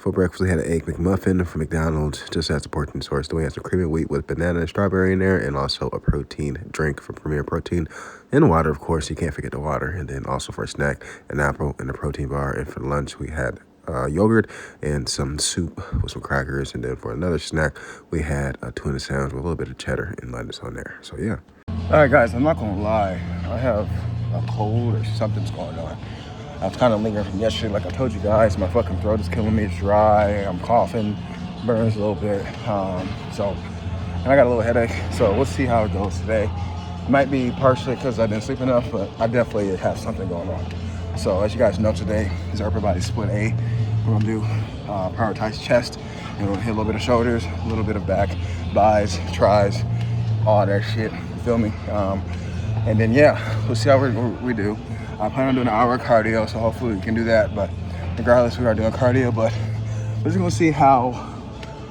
For breakfast, we had an Egg McMuffin from McDonald's, just as a protein source. Then we had some cream of wheat with banana and strawberry in there, and also a protein drink from Premier Protein. And water, of course, you can't forget the water. And then also for a snack, an apple and a protein bar. And for lunch, we had yogurt and some soup with some crackers. And then for another snack, we had a tuna sandwich with a little bit of cheddar and lettuce on there. So yeah. All right, guys, I'm not gonna lie. I have a cold or something's going on. I was kind of lingering from yesterday. Like I told you guys, my fucking throat is killing me. It's dry. I'm coughing, burns a little bit. And I got a little headache. So we'll see how it goes today. It might be partially because I didn't sleep enough, but I definitely have something going on. So as you guys know, today is our upper body split A. We're gonna do prioritize chest, and we're gonna hit a little bit of shoulders, a little bit of back, buys, tries, all that shit. You feel me? And then yeah, we'll see how we do. I plan on doing an hour of cardio, so hopefully we can do that. But regardless, we are doing cardio. But we're just gonna see how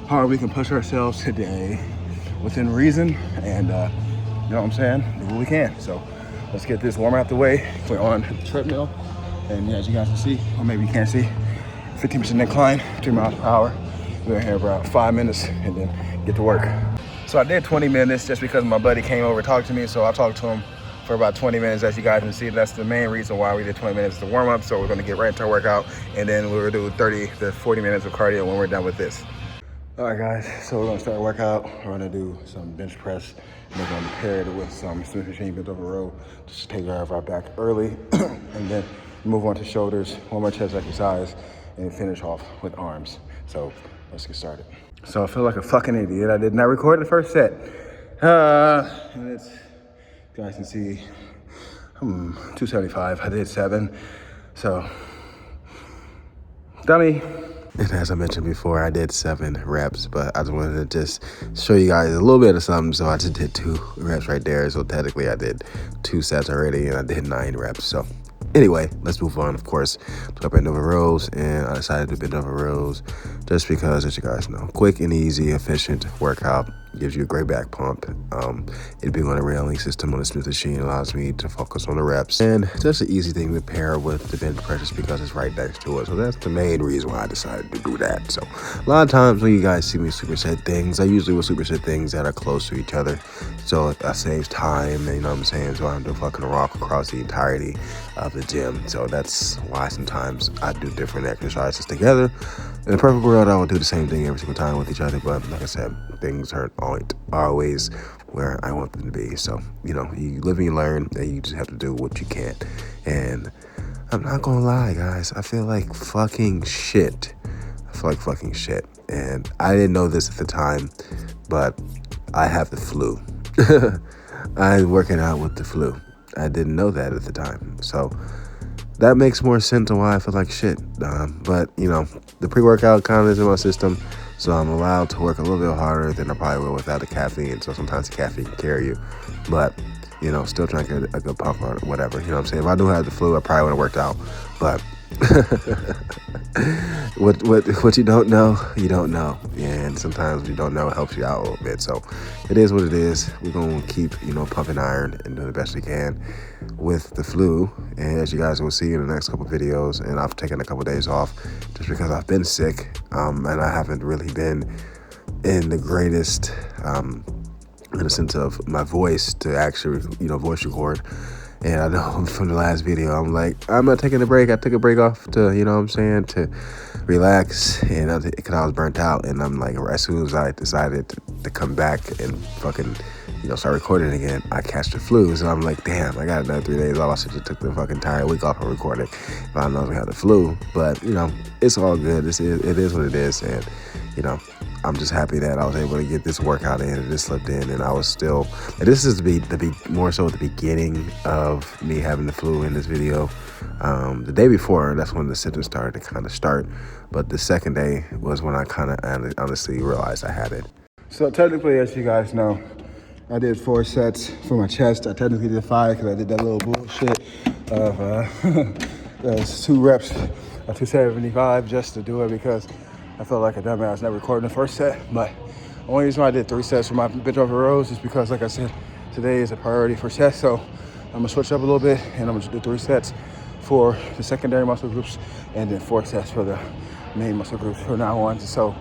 hard we can push ourselves today within reason, and you know what I'm saying? Do what we can. So let's get this warm out the way. We're on the treadmill, and yeah, as you guys can see, or maybe you can't see, 15% incline, 2 miles per hour. We're here for about 5 minutes, and then get to work. So I did 20 minutes just because my buddy came over and talked to me. So I talked to him for about 20 minutes, as you guys can see. That's the main reason why we did 20 minutes to warm up. So we're gonna get right into our workout, and then we'll do 30 to 40 minutes of cardio when we're done with this. All right, guys, so we're gonna start a workout. We're gonna do some bench press, and we're gonna pair it with some Smith machine bent over row, just to take care of our back early, and then move on to shoulders, one more chest exercise, and finish off with arms. So let's get started. So I feel like a fucking idiot. I did not record the first set. And it's, you guys can see, 275. I did 7. So, dummy. And as I mentioned before, I did 7 reps, but I just wanted to just show you guys a little bit of something. So I just did 2 reps right there. So technically I did 2 sets already, and I did 9 reps. So anyway, let's move on. Of course, to bend over rows, and I decided to bend over rows just because, as you guys know, quick and easy, efficient workout. Gives you a great back pump. It being on a railing system on a Smith machine allows me to focus on the reps, and just an easy thing to pair with the bench press because it's right next to it. So that's the main reason why I decided to do that. So a lot of times when you guys see me superset things, I usually will superset things that are close to each other, so that saves time. And you know what I'm saying? So I don't have to fucking walk across the entirety of the gym. So that's why sometimes I do different exercises together. In the perfect world, I would do the same thing every single time with each other, but like I said, things aren't always where I want them to be. So, you know, you live and you learn, and you just have to do what you can. And I'm not gonna lie, guys, I feel like fucking shit. And I didn't know this at the time, but I have the flu. I'm working out with the flu. I didn't know that at the time. So that makes more sense on why I feel like shit. But, you know, the pre-workout kind of is in my system, so I'm allowed to work a little bit harder than I probably will without the caffeine. So sometimes the caffeine can carry you. But, you know, still trying to get a good pump or whatever. You know what I'm saying? If I do have the flu, I probably would have worked out. But what you don't know, you don't know. And sometimes what you don't know helps you out a little bit. So it is what it is. We're going to keep, you know, pumping iron and doing the best we can with the flu. And as you guys will see in the next couple videos, and I've taken a couple days off just because I've been sick, and I haven't really been in the greatest, in the sense of my voice to actually, you know, voice record. And I know from the last video, I'm like, I'm not taking a break. I took a break off to, you know what I'm saying, to relax, and because I was burnt out. And I'm like, as soon as I decided to come back and fucking, you know, start recording again, I catch the flu. So I'm like, damn, I got another 3 days off. I should have took the fucking entire week off of recording if I know I had the flu. But, you know, it's all good. It is what it is. And, you know, I'm just happy that I was able to get this workout in, and this slipped in, and I was still, and this is more so at the beginning of me having the flu in this video. The day before, that's when the symptoms started to kind of start, but the second day was when I kind of honestly realized I had it. So technically, as you guys know, I did 4 sets for my chest. I technically did 5 because I did that little bullshit of 2 reps of 275 just to do it because I felt like a dumbass not recording the first set. But the only reason why I did 3 sets for my bench over rows is because, like I said, today is a priority for chest. So I'm gonna switch up a little bit, and I'm gonna do 3 sets for the secondary muscle groups, and then 4 sets for the main muscle groups from now on, so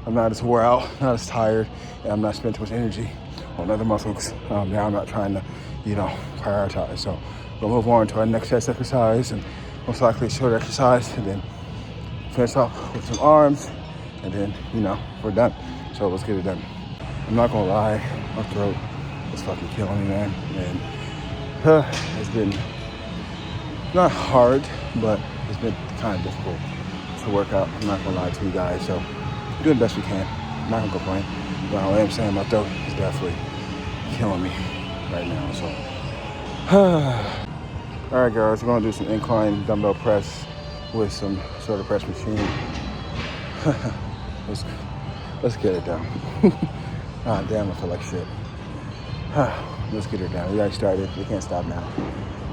I'm not as wore out, not as tired, and I'm not spending too much energy on other muscles. Now I'm not trying to, prioritize. So we'll move on to our next chest exercise, and most likely a short exercise, and then finish off with some arms, and then, we're done. So let's get it done. I'm not gonna lie, my throat is fucking killing me, man. And it's been not hard, but it's been kind of difficult to work out. I'm not gonna lie to you guys. So we're doing the best we can. I'm not gonna complain. But I am saying my throat is definitely killing me right now. So all right, guys, we're gonna do some incline dumbbell press with some shoulder press machine. Let's get it down. Ah, damn, I feel like shit. Let's get it down. We already started. We can't stop now.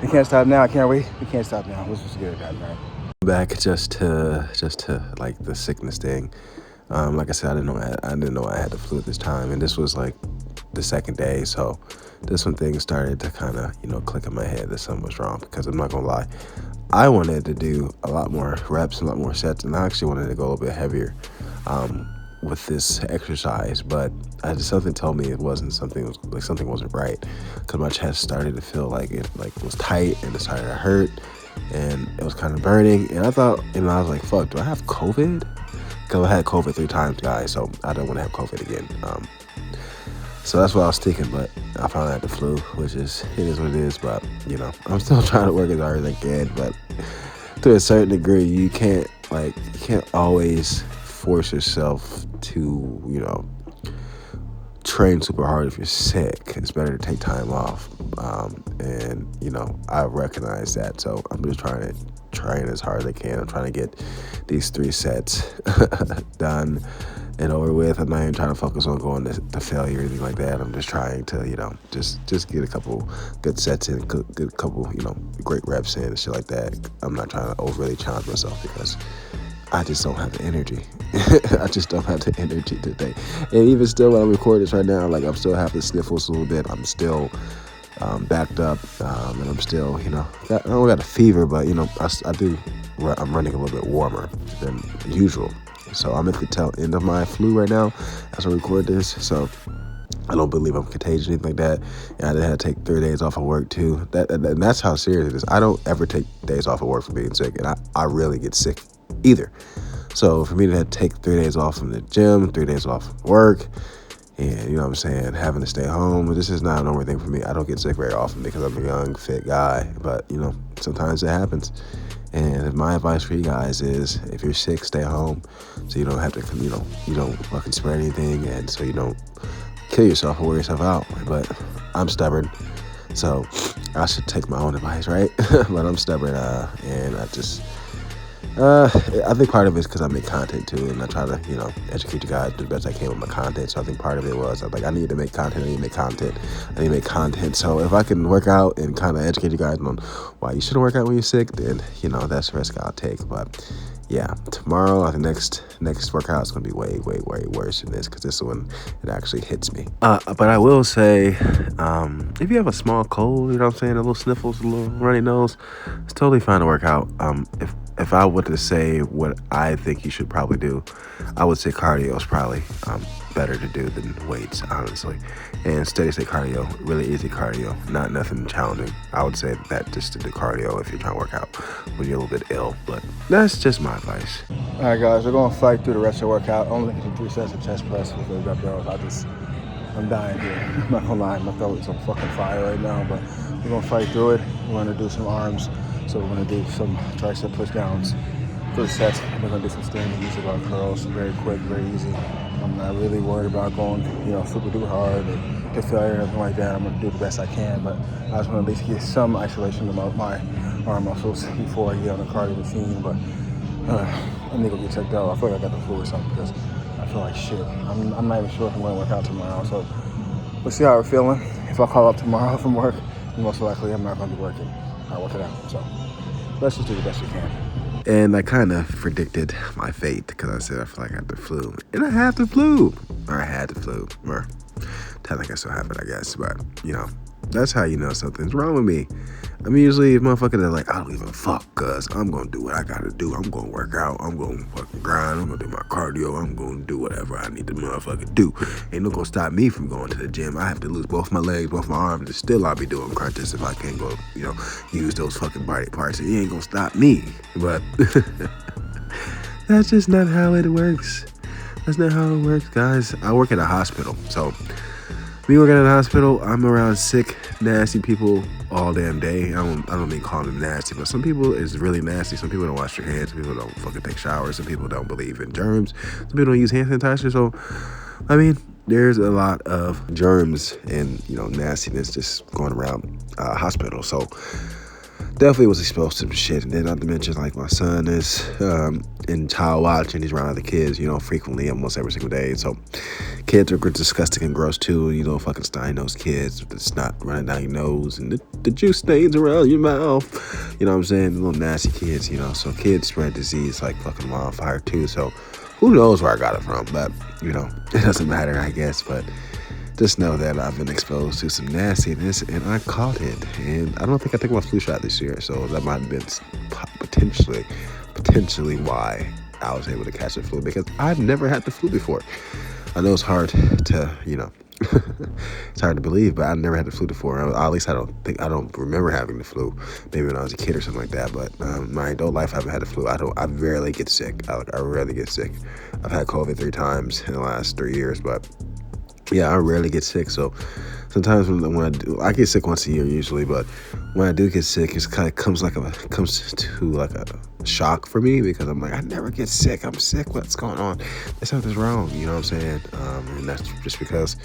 We can't stop now, can we? We can't stop now. Let's just get it done, man. Back just to like the sickness thing. Like I said, I didn't know I had the flu at this time, and this was like the second day. So this when things started to kind of click in my head that something was wrong. Because I'm not gonna lie, I wanted to do a lot more reps, a lot more sets, and I actually wanted to go a little bit heavier with this exercise, but something told me it wasn't something wasn't right, because my chest started to feel like it was tight, and it started to hurt, and it was kind of burning, and I thought, I was like, fuck, do I have COVID? Because I had COVID 3 times, guys, so I don't want to have COVID again. So that's what I was thinking, but I found out the flu, which it is what it is, but I'm still trying to work as hard as I can, but to a certain degree, you can't always force yourself to, train super hard if you're sick. It's better to take time off. And I recognize that. So I'm just trying to train as hard as I can. I'm trying to get these 3 sets done and over with. I'm not even trying to focus on going to failure or anything like that. I'm just trying to, just get a couple good sets in, good couple, great reps in and shit like that. I'm not trying to overly challenge myself because I just don't have the energy. I just don't have the energy today. And even still, when I'm recording this right now, I'm still having sniffles a little bit. I'm still backed up, and I'm still, I don't got a fever, but I'm running a little bit warmer than usual. So I'm at the tail end of my flu right now as I record this. So I don't believe I'm contagious or anything like that. And I had to take 3 days off of work too. And that's how serious it is. I don't ever take days off of work for being sick, and I rarely get sick either. So for me to take 3 days off from the gym, 3 days off from work, and having to stay home, this is not a normal thing for me. I don't get sick very often because I'm a young, fit guy, but sometimes it happens. And my advice for you guys is, if you're sick, stay home, so you don't have to, you don't fucking spread anything, and so you don't kill yourself or wear yourself out. But I'm stubborn, so I should take my own advice, right? But I'm stubborn, and I think part of it is because I make content too, and I try to, educate you guys the best I can with my content. So I think part of it was, I need to make content. So if I can work out and kind of educate you guys on why you shouldn't work out when you're sick, then, that's the risk I'll take. But yeah, tomorrow, the next workout is going to be way, way, way worse than this, because this one, it actually hits me. But I will say, if you have a small cold, a little sniffles, a little runny nose, it's totally fine to work out. If I were to say what I think you should probably do, I would say cardio is probably better to do than weights, honestly. And steady state cardio, really easy cardio, not nothing challenging. I would say that just to do cardio if you're trying to work out when you're a little bit ill, but that's just my advice. All right, guys, we're going to fight through the rest of the workout. Only looking for 3 sets of chest press with the dumbbells. I'm dying here. I'm not gonna lie, my throat is on fucking fire right now, but we're gonna fight through it. We're gonna do some arms, so we're gonna do some tricep push downs, 3 sets, and we're gonna do some standing easy bar curls, very quick, very easy. I'm not really worried about going, super duper hard or to failure or anything like that. I'm gonna do the best I can, but I just wanna at least get some isolation of my arm muscles before I get on the cardio machine. But I need to go get checked out. I feel like I got the flu or something, because I feel like shit. I'm not even sure if I'm going to work out tomorrow, so we'll see how we're feeling. If I call up tomorrow from work, most likely I'm not going to be working. I'll work it out. So let's just do the best we can. And I kind of predicted my fate, because I said I feel like I had the flu. And I had the flu. Or I had the flu. Or technically I still have it, I guess. But, That's how you know something's wrong with me. I'm usually a motherfucker that like, I don't even fuck, cuz I'm gonna do what I gotta do. I'm gonna work out. I'm gonna fucking grind. I'm gonna do my cardio. I'm gonna do whatever I need to motherfucking do. Ain't no gonna stop me from going to the gym. I have to lose both my legs, both my arms, and still I'll be doing crunches if I can't go, use those fucking body parts. It ain't gonna stop me. But that's just not how it works. That's not how it works, guys. I work at a hospital, so me working at a hospital, I'm around sick, nasty people all damn day. I don't mean calling them nasty, but some people is really nasty. Some people don't wash their hands. Some people don't fucking take showers. Some people don't believe in germs. Some people don't use hand sanitizer. So, I mean, there's a lot of germs and nastiness just going around hospitals. So definitely was exposed to some shit. And then not to mention, like, my son is in child watch and he's around other kids, frequently, almost every single day. So kids are disgusting and gross too. Fucking Stein-nosed kids with the snot running down your nose and the juice stains around your mouth. You know what I'm saying? Little nasty kids, So kids spread disease like fucking wildfire too. So who knows where I got it from? But, it doesn't matter, I guess. But just know that I've been exposed to some nastiness and I caught it. And I don't think I took my flu shot this year. So that might have been potentially why I was able to catch the flu, because I've never had the flu before. I know it's hard to, it's hard to believe, but I've never had the flu before. At least I don't remember having the flu. Maybe when I was a kid or something like that. But my adult life, I haven't had the flu. I rarely get sick. I rarely get sick. I've had COVID 3 times in the last 3 years, but yeah, I rarely get sick. So sometimes when I get sick once a year usually, but when I do get sick, it kind of comes to like a shock for me, because I'm like, I never get sick. I'm sick. What's going on? Something's wrong. You know what I'm saying? And that's just because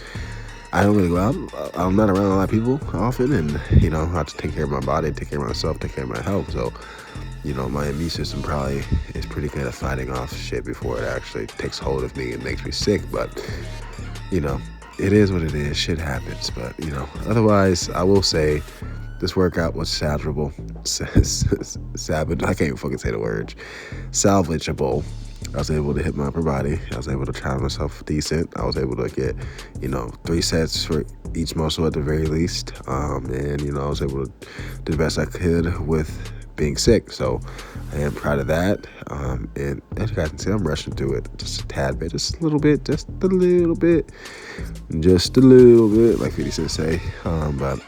I don't really go out. I'm not around a lot of people often, and I have to take care of my body, take care of myself, take care of my health. So my immune system probably is pretty good at fighting off shit before it actually takes hold of me and makes me sick. But it is what it is. Shit happens. But, otherwise, I will say this workout was salvageable. I can't even fucking say the words. Salvageable. I was able to hit my upper body. I was able to challenge myself decent. I was able to get, 3 sets for each muscle at the very least. And, I was able to do the best I could with being sick. So I am proud of that. And as you guys can see, I'm rushing through it just a tad bit, just a little bit, like 50 Cent say. But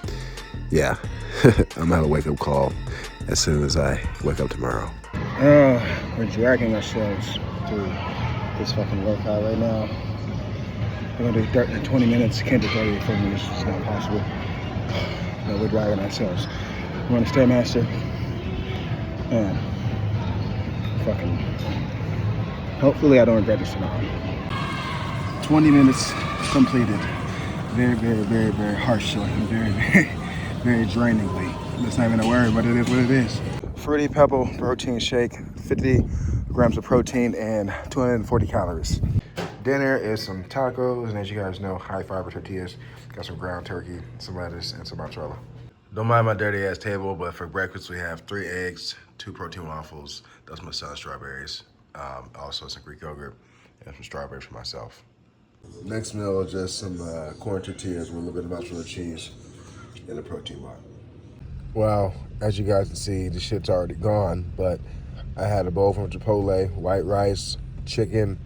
yeah, I'm gonna have a wake up call as soon as I wake up tomorrow. We're dragging ourselves through this fucking workout right now. We're gonna do 30 to 20 minutes. Can't do 30 to 40 minutes. It's not possible. No, we're dragging ourselves. We're on the Stairmaster. And fucking, hopefully I don't regret this tomorrow. 20 minutes completed. Very, very, very, very harshly. Very, very, very drainingly. That's not even a word, but it is what it is. Fruity Pebble protein shake, 50 grams of protein and 240 calories. Dinner is some tacos, and as you guys know, high fiber tortillas. Got some ground turkey, some lettuce, and some mozzarella. Don't mind my dirty ass table, but for breakfast we have 3 eggs, 2 protein waffles. That's my son's strawberries. Also some Greek yogurt and some strawberries for myself. Next meal is just some corn tortillas with a little bit of mozzarella cheese and a protein bar. Well, as you guys can see, the shit's already gone, but I had a bowl from Chipotle, white rice, chicken,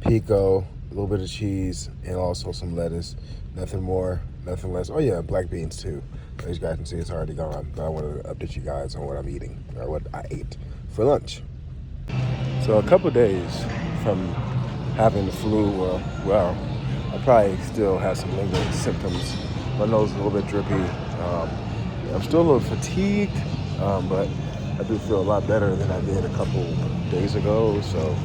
pico, a little bit of cheese, and also some lettuce. Nothing more, nothing less. Oh yeah, black beans too. As you guys can see, it's already gone, but I wanted to update you guys on what I'm eating, or what I ate for lunch. So a couple days from having the flu, well, I probably still have some lingering symptoms. My nose is a little bit drippy. I'm still a little fatigued, but I do feel a lot better than I did a couple days ago. So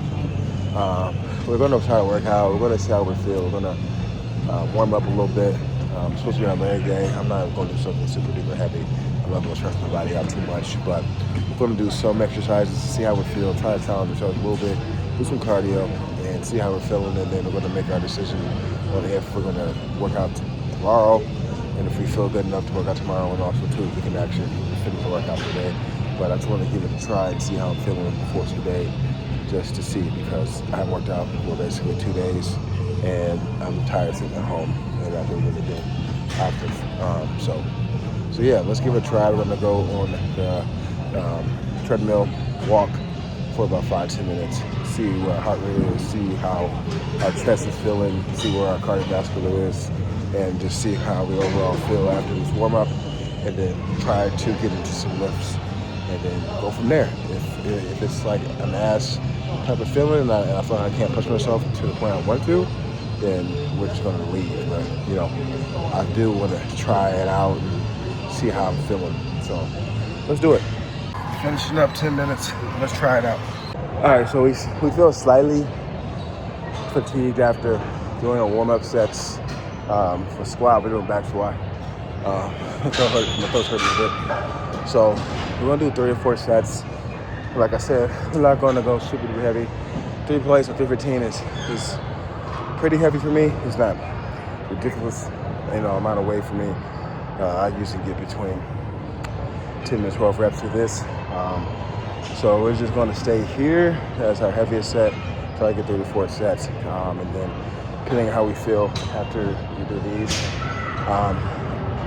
we're going to try to work out. We're going to see how we feel. We're going to warm up a little bit. I'm supposed to be on leg day. I'm not going to do something super duper heavy. I'm not going to stress my body out too much, but we're going to do some exercises to see how we feel, try to challenge ourselves a little bit, do some cardio, and see how we're feeling, and then we're going to make our decision on if we're going to work out tomorrow, and if we feel good enough to work out tomorrow, and also too, if we can actually finish the workout today. But I just want to give it a try and see how I'm feeling before today, just to see, because I haven't worked out for basically 2 days, and I'm tired sitting at home, and I've been really been active. So So yeah, let's give it a try. We're gonna go on the treadmill, walk for about 5-10 minutes, see where our heart rate is, see how our chest is feeling, see where our cardiovascular is, and just see how we overall feel after this warm up, and then try to get into some lifts, and then go from there. If it's like an ass type of feeling, and I feel like I can't push myself to the point I want to, then we're just gonna leave. But I do want to try it out and see how I'm feeling. So let's do it. Finishing up 10 minutes. Let's try it out. All right, so we feel slightly fatigued after doing a warm-up sets for squat. We're doing back squat. My throat's hurting a bit. So we're gonna do 3 or 4 sets. Like I said, we're not gonna go super heavy. 3 plates or 315 is pretty heavy for me. It's not ridiculous, amount of weight for me. I usually get between 10 to 12 reps of this. So we're just going to stay here as our heaviest set, try to get 3 to 4 sets, and then depending on how we feel after we do these,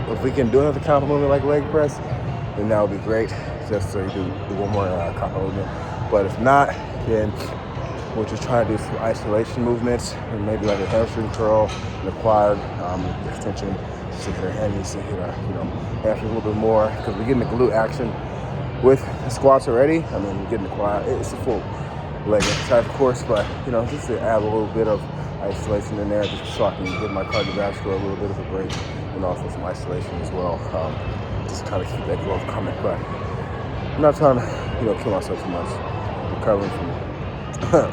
if we can do another comp movement like leg press, then that would be great, just so you do one more comp movement. But if not, then we'll just try to do some isolation movements, and maybe like a hamstring curl, and a quad extension, just to hit our hammies, to hit our hamstring a little bit more, because we're getting the glute action with the squats already. I mean, we're getting the quad. It's a full leg exercise, of course, but just to add a little bit of isolation in there, just so I can give my cardiovascular a little bit of a break, and also some isolation as well, just to kind of keep that growth coming. But I'm not trying to kill myself too much. I'm recovering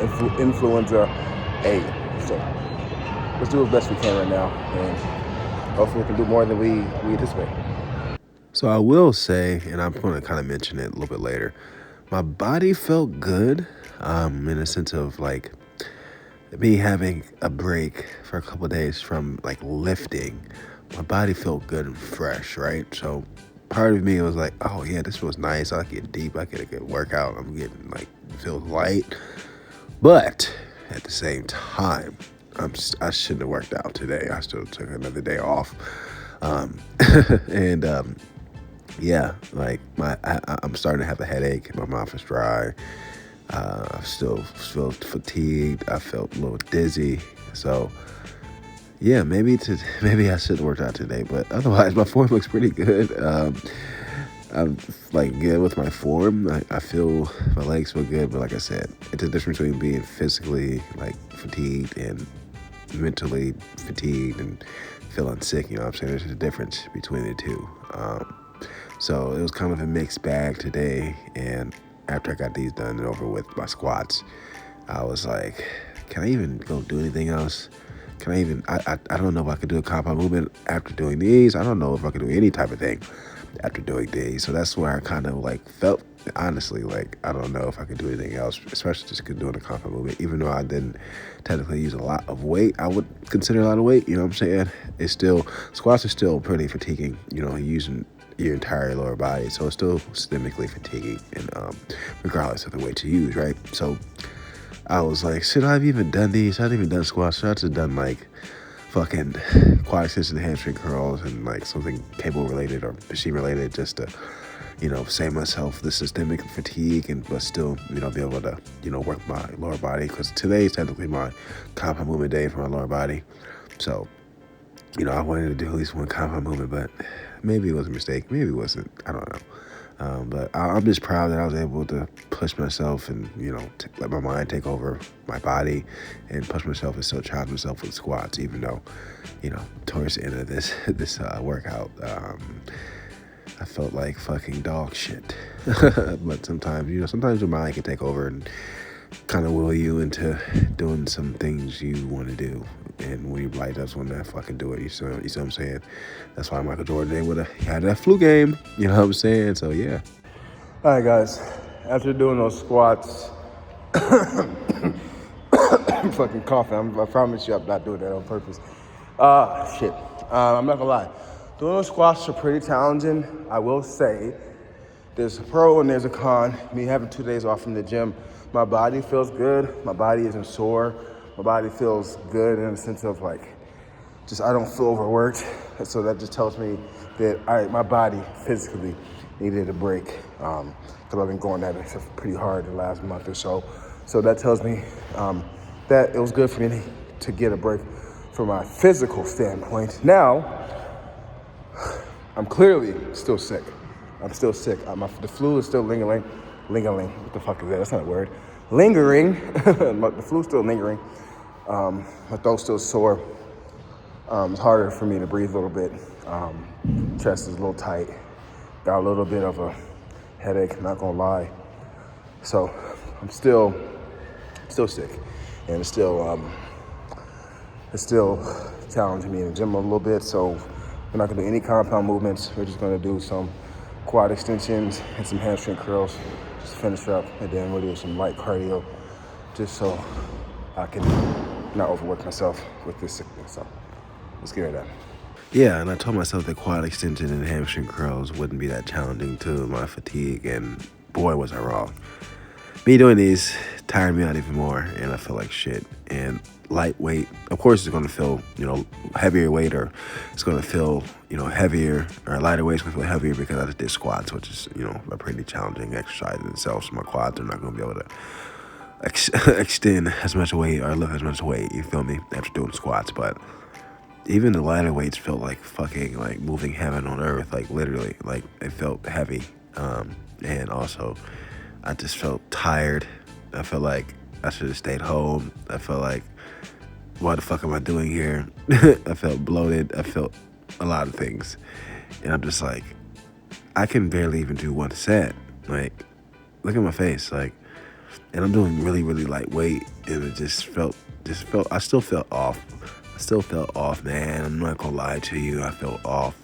from influenza A. So let's do the best we can right now, and hopefully we can do more than we anticipate. So I will say, and I'm going to kind of mention it a little bit later, my body felt good, in a sense of like me having a break for a couple of days from like lifting. My body felt good and fresh, right? So part of me was like, oh yeah, this was nice. I get deep. I get a good workout. I'm getting feel light. But at the same time, I shouldn't have worked out today. I still took another day off. Yeah, I'm starting to have a headache. My mouth is dry. I still feel fatigued. I felt a little dizzy. So yeah, maybe I should have worked out today, but otherwise my form looks pretty good. I'm good with my form. I feel my legs feel good, but like I said, it's a difference between being physically fatigued and mentally fatigued and feeling sick. You know what I'm saying? There's a difference between the two. So it was kind of a mixed bag today, and after I got these done and over with my squats, I was like, can I even go do anything else? Can I even, I don't know if I could do a compound movement after doing these. I don't know if I could do any type of thing after doing these. So that's where I kind of felt, honestly, I don't know if I could do anything else, especially just doing a compound movement. Even though I didn't technically use a lot of weight, I would consider a lot of weight, you know what I'm saying? Squats are still pretty fatiguing, using your entire lower body. So it's still systemically fatiguing, and regardless of the weight you use, right? So I was like, should I have even done these? I hadn't even done squats. Should I have just done fucking quad extension, hamstring curls, and something cable related or machine related, just to save myself the systemic fatigue, but still be able to work my lower body, because today is technically my compound movement day for my lower body. So I wanted to do at least one compound movement, but maybe it was a mistake, maybe it wasn't, I don't know. But I'm just proud that I was able to push myself and, let my mind take over my body and push myself and still challenge myself with squats, even though, towards the end of this workout, I felt like fucking dog shit. But sometimes, sometimes your mind can take over and kind of will you into doing some things you want to do. And when you that's when I fucking do it. You see what I'm saying? That's why Michael Jordan had that flu game. You know what I'm saying? So yeah. All right, guys. After doing those squats, I'm fucking coughing. I promise you, I'm not doing that on purpose. Shit. I'm not gonna lie. Doing those squats are pretty challenging. I will say, there's a pro and there's a con. Me having 2 days off from the gym, my body feels good. My body isn't sore. My body feels good in the sense of I don't feel overworked. So that just tells me that my body physically needed a break. Because I've been going at it pretty hard the last month or so. So that tells me that it was good for me to get a break from my physical standpoint. Now, I'm clearly still sick. I'm still sick. The flu is still lingering. What the fuck is that? That's not a word. Lingering. The flu's still lingering. My throat's still sore. It's harder for me to breathe a little bit. Chest is a little tight. Got a little bit of a headache, not gonna lie. So I'm still sick. And it's still challenging me in the gym a little bit. So we're not gonna do any compound movements. We're just gonna do some quad extensions and some hamstring curls just to finish up. And then we'll do some light cardio just so I can not overwork myself with this sickness. So let's get it done. Yeah, and I told myself that quad extension and hamstring curls wouldn't be that challenging to my fatigue, and boy, was I wrong. Me doing these tired me out even more, and I feel like shit. And lightweight, of course, it's going to feel, heavier weight, or it's going to feel, heavier, or lighter weight is going to feel heavier because I just did squats, which is, a pretty challenging exercise in itself. So my quads are not going to be able to extend as much weight or lift as much weight, you feel me, after doing squats. But even the lighter weights felt like fucking like moving heaven on earth, like literally, like it felt heavy. And also I just felt tired. I felt like I should have stayed home. I felt like, what the fuck am I doing here? I felt bloated. I felt a lot of things. And I'm just like, I can barely even do one set. Like, look at my face. Like, and I'm doing really, really lightweight. And it I still felt off. Man. I'm not gonna lie to you. I felt off.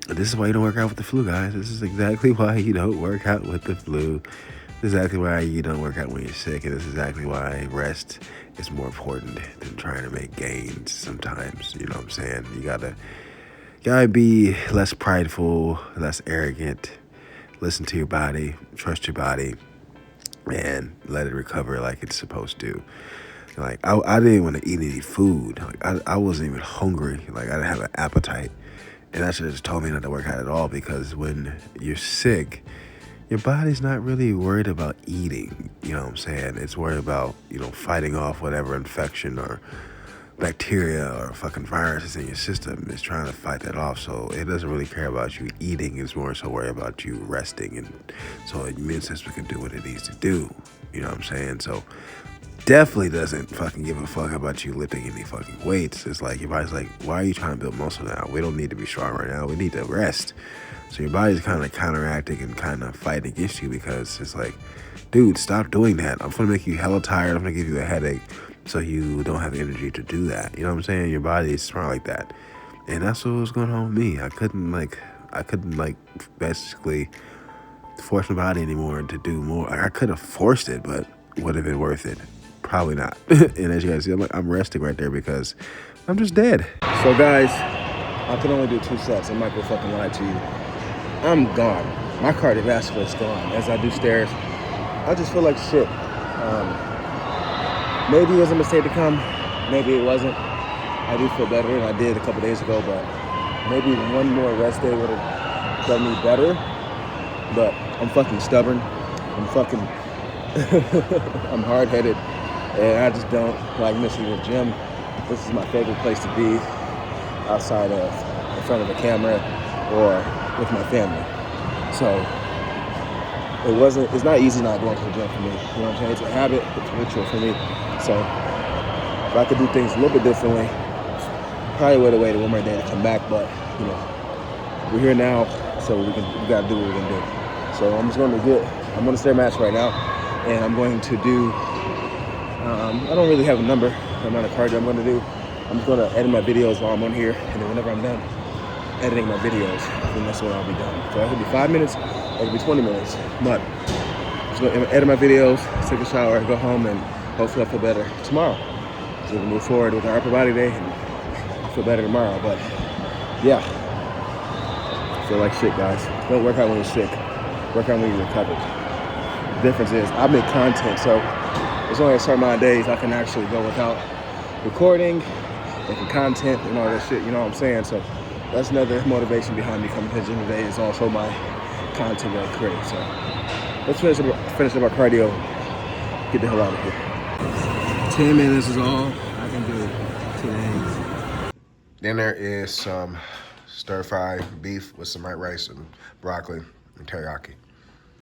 This is why you don't work out with the flu, guys. This is exactly why you don't work out with the flu. This is exactly why you don't work out when you're sick. And this is exactly why rest is more important than trying to make gains sometimes. You know what I'm saying? You gotta be less prideful, less arrogant. Listen to your body. Trust your body. And let it recover like it's supposed to. Like, I didn't want to eat any food. Like, I wasn't even hungry. Like, I didn't have an appetite. And that should have just told me not to work out at all, because when you're sick, your body's not really worried about eating. You know what I'm saying? It's worried about, fighting off whatever infection or bacteria or fucking viruses in your system. It's trying to fight that off. So it doesn't really care about you eating. It's more so worried about you resting. And so the immune system can do what it needs to do. You know what I'm saying? So definitely doesn't fucking give a fuck about you lifting any fucking weights. It's like, your body's like, why are you trying to build muscle now? We don't need to be strong right now. We need to rest. So your body's kind of counteracting and kind of fighting against you, because it's like, dude, stop doing that. I'm going to make you hella tired. I'm going to give you a headache so you don't have the energy to do that. You know what I'm saying? Your body is smart like that. And that's what was going on with me. I couldn't basically force my body anymore to do more. I could have forced it, but would have been worth it. Probably not. And as you guys see, I'm resting right there because I'm just dead. So guys, I can only do 2 sets. I'm not gonna fucking lie to you. I'm gone. My cardiovascular is gone. As I do stairs, I just feel like shit. Maybe it was a mistake to come. Maybe it wasn't. I do feel better than I did a couple days ago, but maybe one more rest day would have done me better. But I'm fucking stubborn. I'm hard-headed. And I just don't like missing the gym. This is my favorite place to be, outside of in front of the camera or with my family. So it's not easy not going to the gym for me. You know what I'm saying? It's a habit, it's a ritual for me. So if I could do things a little bit differently, probably would have waited one more day to come back. But we're here now, so we gotta do what we're gonna do. So I'm on the Stairmaster right now, and I'm going to do. I don't really have a number, the amount of cardio I'm going to do. I'm just going to edit my videos while I'm on here, and then whenever I'm done editing my videos, then that's when I'll be done. So it could be 5 minutes, or it could be 20 minutes. But I'm just going to edit my videos, take a shower, go home, and hopefully I'll feel better tomorrow. So we can move forward with our upper body day and feel better tomorrow. But yeah, I feel like shit, guys. Don't work out when you're sick. Work out when you're recovered. The difference is I make content, so there's only a certain amount of days I can actually go without recording making content and all that shit, you know what I'm saying? So that's another motivation behind me coming to the gym today, is also my content that I create. So let's finish up our cardio, get the hell out of here. 10 minutes is all I can do today. Then there is some stir-fry beef with some white rice and broccoli and teriyaki.